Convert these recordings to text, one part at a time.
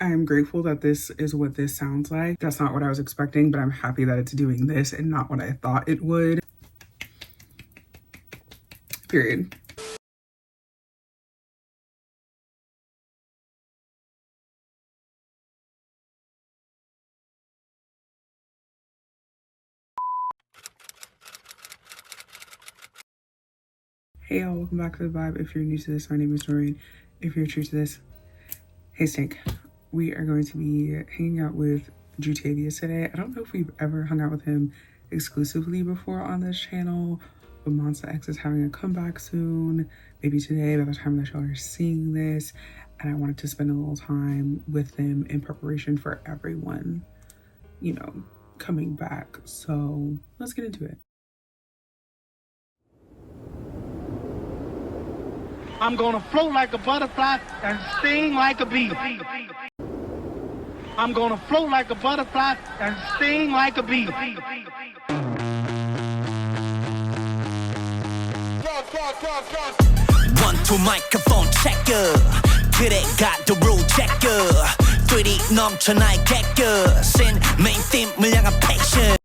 I am grateful that this is what this sounds like. That's not what I was expecting, but I'm happy that it's doing this and not what I thought it would. Period. Hey y'all, welcome back to The Vibe. If you're new to this, my name is Dorian. If you're true to this, hey Stink. We are going to be hanging out with Joohoney today. I don't know if we've ever hung out with him exclusively before on this channel, but MONSTA X is having a comeback soon, maybe today by the time that y'all are seeing this, and I wanted to spend a little time with him in preparation for everyone, you know, coming back. So let's get into it. I'm gonna float like a butterfly and sting like a bee. I'm gonna float like a butterfly and sting like a bee. One, two, microphone checker. 그래 got the rule checker. 3D 넘쳐 나의 개그. 신 main theme을 향한 passion.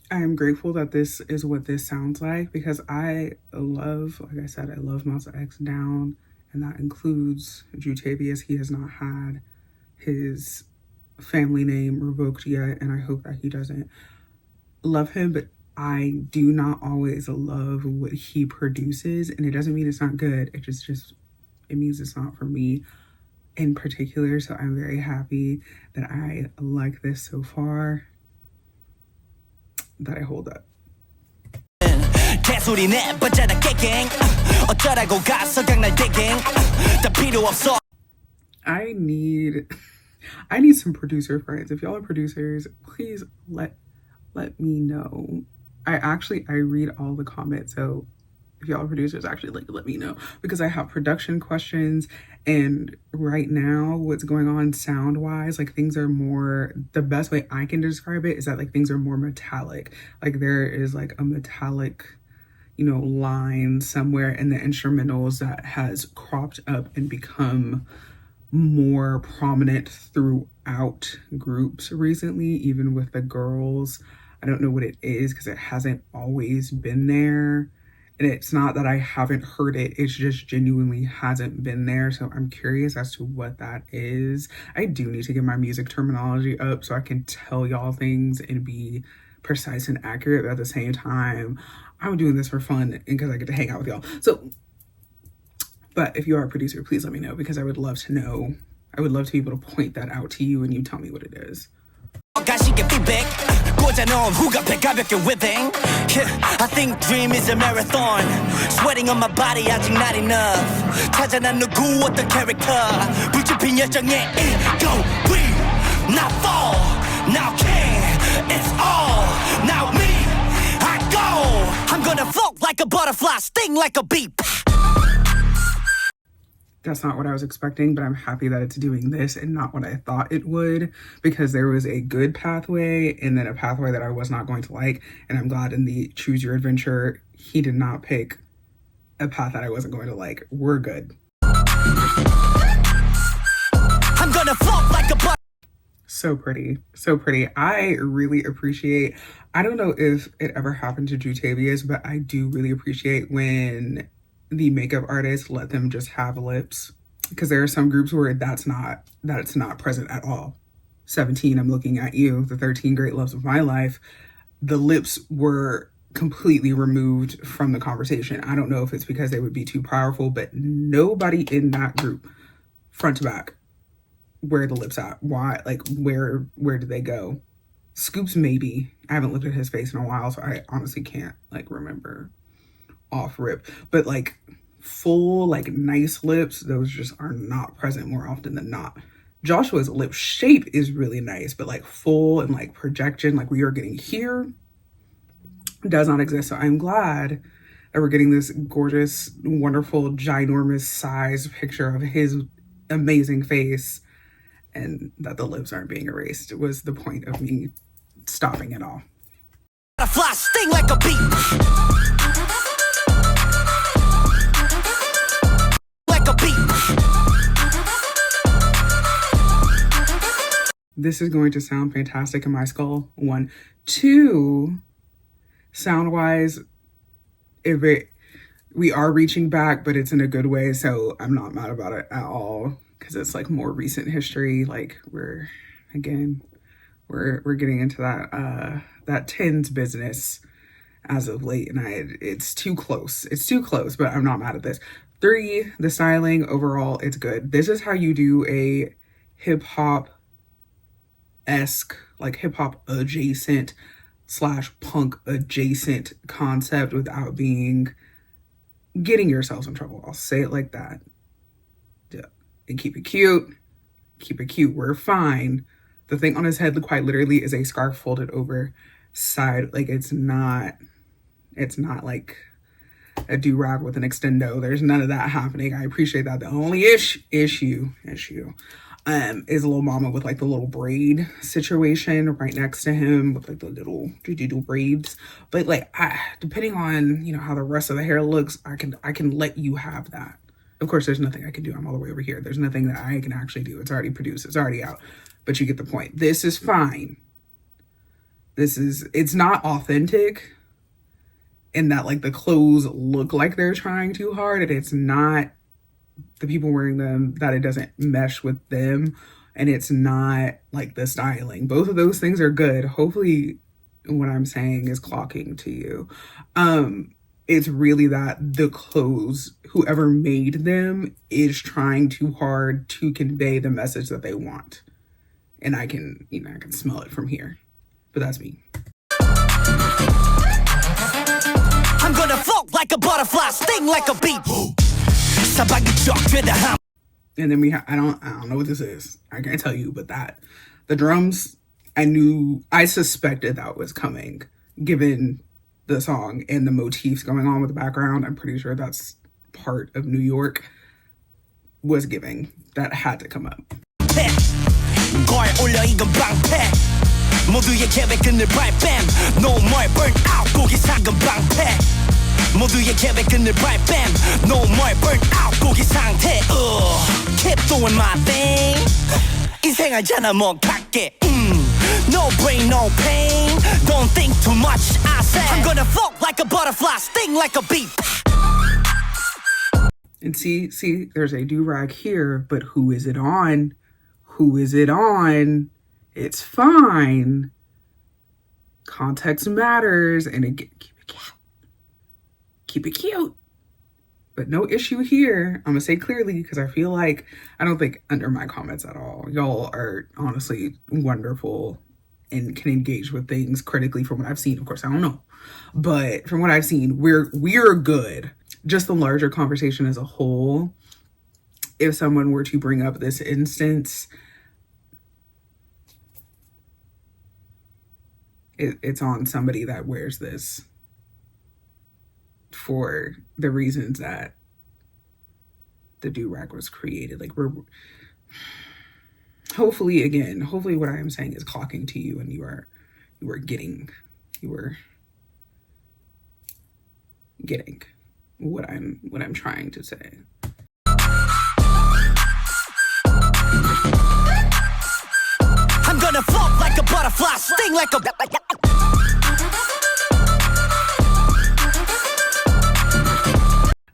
I am grateful that this is what this sounds like because I love, like I said, I love MONSTA X down, and that includes Joohoney, as he has not had his family name revoked yet, and I hope that he doesn't. Love him, but I do not always love what he produces, and it doesn't mean it's not good. It just it means it's not for me in particular. So I'm very happy that I like this so far, that I hold up. 개소리 내봤잖아 깨갱 어쩌라고 가서 강날 대갱 다 필요 없어. I need some producer friends. If y'all are producers, please let me know. I read all the comments, so if y'all are producers, actually let me know, because I have production questions, and right now what's going on sound wise, like things are more, the best way I can describe it is that like things are more metallic. Like there is like a metallic, you know, line somewhere in the instrumentals that has cropped up and become more prominent throughout groups recently, even with the girls. I don't know what it is because it hasn't always been there. And it's not that I haven't heard it, it's just genuinely hasn't been there. So I'm curious as to what that is. I do need to get my music terminology up so I can tell y'all things and be precise and accurate. But at the same time, I'm doing this for fun and because I get to hang out with y'all. So, but if you are a producer, please let me know, because I would love to know. I would love to be able to point that out to you and you tell me what it is. I think dream is a marathon. Sweating on my body 아직 not enough. 찾아 난 누구 어떤 character. 불집힌 열정에 go we now fall now king. It's all now me. I go. I'm gonna float like a butterfly, sting like a bee. That's not what I was expecting, but I'm happy that it's doing this and not what I thought it would, because there was a good pathway and then a pathway that I was not going to like. And I'm glad in the choose your adventure, he did not pick a path that I wasn't going to like. We're good. I'm gonna float like a So pretty, so pretty. I really appreciate, I don't know if it ever happened to Joohoney, but I do really appreciate when the makeup artists let them just have lips, because there are some groups where that's not present at all. 17, I'm looking at you, the 13 great loves of my life. The lips were completely removed from the conversation. I don't know if it's because they would be too powerful, but nobody in that group, front to back, where are the lips at? Why? Like where did they go? Scoops maybe. I haven't looked at his face in a while, so I honestly can't like remember off rip, but like full like nice lips, those just are not present more often than not. Joshua's lip shape is really nice, but like full and like projection like we are getting here does not exist. So I'm glad that we're getting this gorgeous, wonderful, ginormous size picture of his amazing face, and that the lips aren't being erased was the point of me stopping it all. Fly sting like a bee. this is going to sound fantastic in my skull. 1, 2, sound wise, we are reaching back, but it's in a good way. So I'm not mad about it at all, because it's like more recent history. Like we're getting into that tens business as of late, and it's too close. It's too close, but I'm not mad at this. 3, the styling overall, it's good. This is how you do a hip hop esque, like hip hop adjacent / punk adjacent concept without getting yourselves in trouble. I'll say it like that. Yeah. And keep it cute. Keep it cute. We're fine. The thing on his head quite literally is a scarf folded over side. Like it's not like a do-rag with an extendo. There's none of that happening. I appreciate that. The only issue is Lil Mama with like the little braid situation right next to him with like the little doodle braids. But like, depending on, you know, how the rest of the hair looks, I can let you have that. Of course, there's nothing I can do. I'm all the way over here. There's nothing that I can actually do. It's already produced. It's already out. But you get the point. This is fine. It's not authentic in that like the clothes look like they're trying too hard, and it's not the people wearing them that it doesn't mesh with them, and it's not like the styling. Both of those things are good. Hopefully what I'm saying is clocking to you. It's really that the clothes, whoever made them is trying too hard to convey the message that they want. And I can smell it from here. But that's me. I'm gonna float like a butterfly, sting like a bee. And then I don't know what this is. I can't tell you, but the drums, I suspected that was coming, given the song and the motifs going on with the background. I'm pretty sure that's part of New York was giving. That had to come up. 모두의 계획은 발뱀 No more burn out 고기 상금 방패 모두의 계획은 발뱀 No more burn out 고기 상태 Keep doing my thing 인생 알잖아 뭐 갈게 No brain no pain Don't think too much I say I'm gonna float like a butterfly Sting like a bee And see there's a do-rag here, but who is it on? Who is it on? It's fine. Context matters, and again, keep it cute. Keep it cute. But no issue here. I'm gonna say clearly, because I feel like I don't think under my comments at all. Y'all are honestly wonderful and can engage with things critically from what I've seen. Of course, I don't know, but from what I've seen, we're good. Just the larger conversation as a whole. If someone were to bring up this instance, it's on somebody that wears this for the reasons that the do-rag was created. Like hopefully what I am saying is clocking to you, and you are getting what I'm trying to say. I'm gonna float like a butterfly, sting like a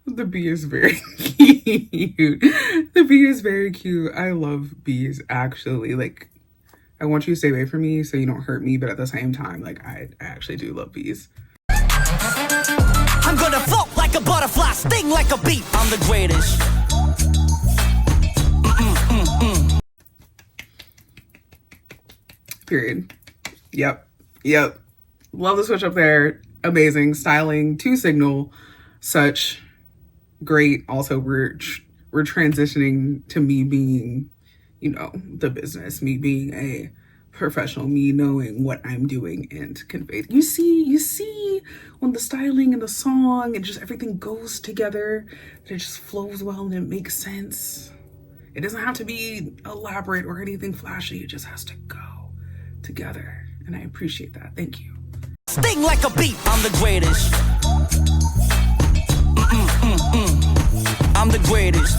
The bee is very cute. The bee is very cute. I love bees, actually. Like, I want you to stay away from me so you don't hurt me, but at the same time, like, I actually do love bees. I'm gonna float like a butterfly, sting like a bee. I'm the greatest. Period. Yep. Love the switch up there. Amazing styling to signal such great. Also, we're transitioning to me being, you know, the business, me being a professional, me knowing what I'm doing and convey. You see when the styling and the song and just everything goes together, it just flows well and it makes sense. It doesn't have to be elaborate or anything flashy. It just has to go together, and I appreciate that. Thank you. Sting like a bee. I'm the greatest. I'm the greatest.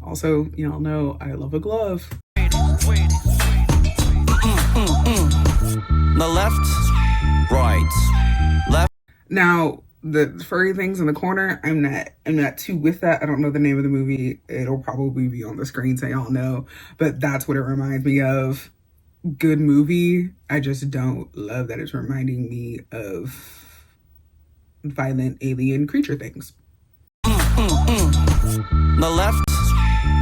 Also, y'all know I love a glove. The left, right, left. Now, the furry things in the corner, I'm not too with that. I don't know the name of the movie. It'll probably be on the screen so y'all know. But that's what it reminds me of. Good movie. I just don't love that it's reminding me of violent alien creature things. The left,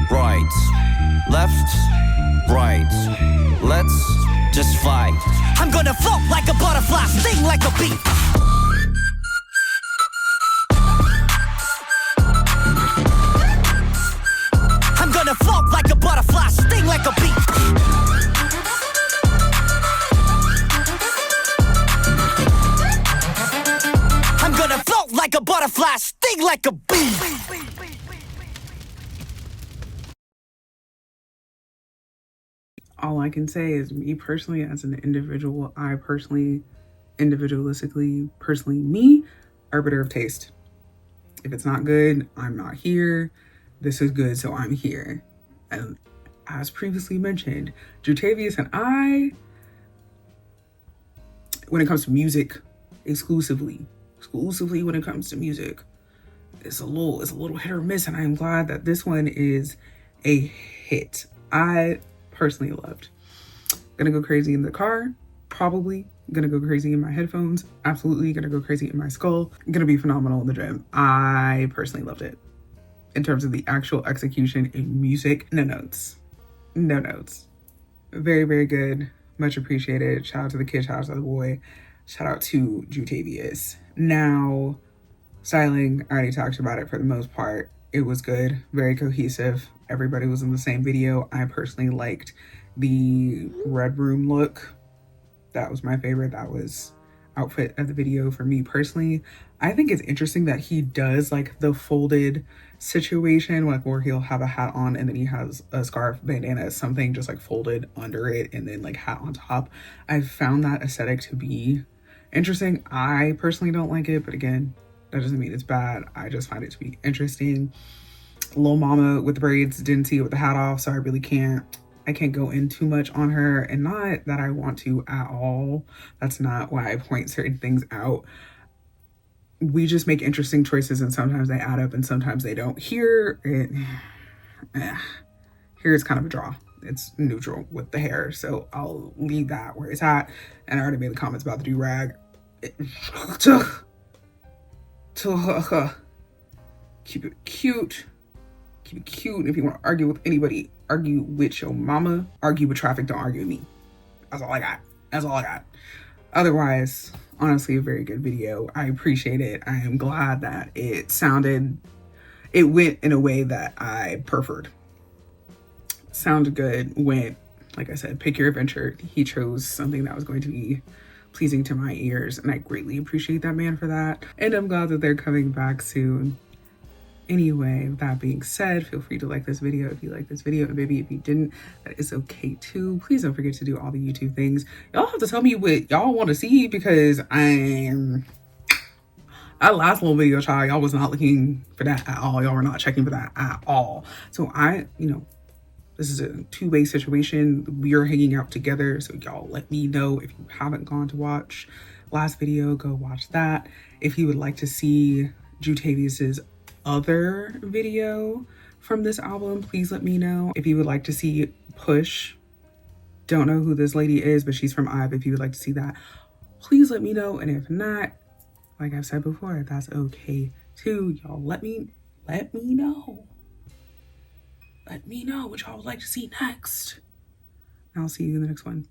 right, right. Let's just fight. I'm gonna float like a butterfly, sting like a bee. I'm gonna float like a butterfly, sting like a bee. I'm gonna float like a butterfly, sting like a bee. All I can say is me personally as an individual, I personally, individualistically, personally me, arbiter of taste. If it's not good, I'm not here. This is good, so I'm here. And as previously mentioned, Jootavius and I, when it comes to music, exclusively when it comes to music, it's a little hit or miss, and I'm glad that this one is a hit. I personally loved. Gonna go crazy in the car, probably. Gonna go crazy in my headphones, absolutely. Gonna go crazy in my skull. Gonna be phenomenal in the gym. I personally loved it. In terms of the actual execution in music, no notes. Very, very good. Much appreciated. Shout out to the kid, shout out to the boy, shout out to Jootavius. Now, styling, I already talked about it for the most part. It was good, very cohesive. Everybody was in the same video. I personally liked the red room look. That was my favorite. That was outfit of the video for me personally. I think it's interesting that he does like the folded situation, like where he'll have a hat on and then he has a scarf, bandana, something just like folded under it and then like hat on top. I've found that aesthetic to be interesting. I personally don't like it, but again, that doesn't mean it's bad. I just find it to be interesting. Lil Mama with the braids, didn't see it with the hat off, so I can't go in too much on her, and not that I want to at all. That's not why I point certain things out. We just make interesting choices and sometimes they add up and sometimes they don't. Here it's kind of a draw. It's neutral with the hair, so I'll leave that where it's at. And I already made the comments about the do-rag. Keep it cute. Keep it cute. If you want to argue with anybody, argue with your mama. Argue with traffic, don't argue with me. That's all I got. Otherwise, honestly, a very good video. I appreciate it. I am glad that it went in a way that I preferred. Sounded good. Went, like I said, pick your adventure. He chose something that was going to be pleasing to my ears, and I greatly appreciate that man for that. And I'm glad that they're coming back soon. Anyway, that being said, feel free to like this video if you like this video, and maybe if you didn't, that is okay too. Please don't forget to do all the YouTube things. Y'all have to tell me what y'all want to see, because that last little video, child, y'all was not looking for that at all. Y'all were not checking for that at all. So this is a two-way situation. We are hanging out together, so y'all let me know. If you haven't gone to watch last video, go watch that. If you would like to see Jootavius's other video from this album, please let me know. If you would like to see Push, don't know who this lady is, but she's from IVE. If you would like to see that, please let me know. And if not, like I've said before, that's okay too. Y'all let me know. Let me know what y'all would like to see next. I'll see you in the next one.